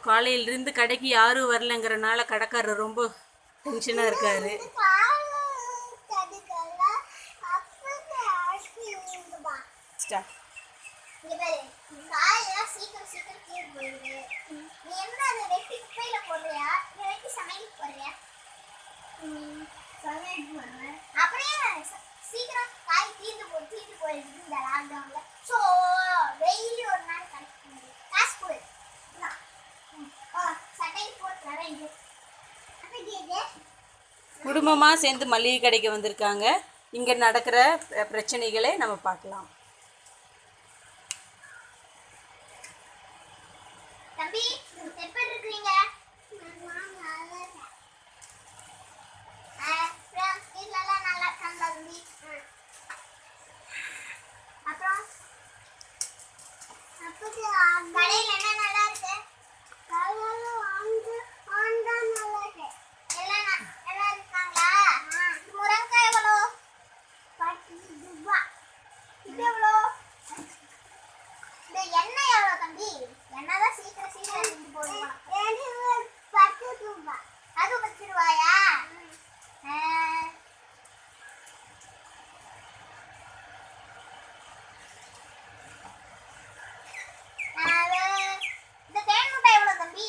காலையிலிருந்து கடைக்கு யாரும் வரலங்கிறனால கடைக்காரர் ரொம்ப டென்ஷனாக இருக்காரு. ஸ்டார்ட். சீக்கிரம் காய் தீர்ந்து போயிடுது இந்த லாக்டவுன்ல. ஸோ டெய்லி ஒரு நாள் காசு கொடு சட்டை போட்டு வரேன். குடும்பமாக சேர்ந்து மளிகை கடைக்கு வந்திருக்காங்க. இங்கே நடக்கிற பிரச்சனைகளை நம்ம பார்க்கலாம். தம்பி எப்படி இருக்கீங்க? வீட்லலாம் நல்லா இருக்காங்க தம்பி. அப்புறம் கடையில் என்ன நல்லா இருக்கு? எல்லாம் இருக்காங்களா? முருங்கைக்காய் எவ்வளோ? இது எவ்வளோ? இந்த எண்ணெய் எவ்வளோ தம்பி? எண்ணெய் தான் சீக்கிரம் செஞ்சு போடுவோம். அது 10 ரூபாயா? இந்த தேன் முட்டை எவ்வளோ தம்பி?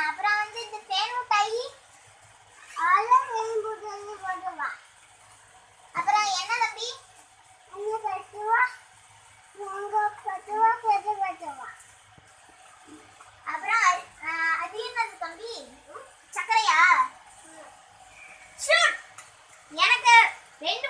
அப்புறம் வந்து இந்த தேன் முட்டாய் அப்புறம் என்ன தம்பி? அப்புறம் அது என்னது தம்பி? சர்க்கரையா? எனக்கு 2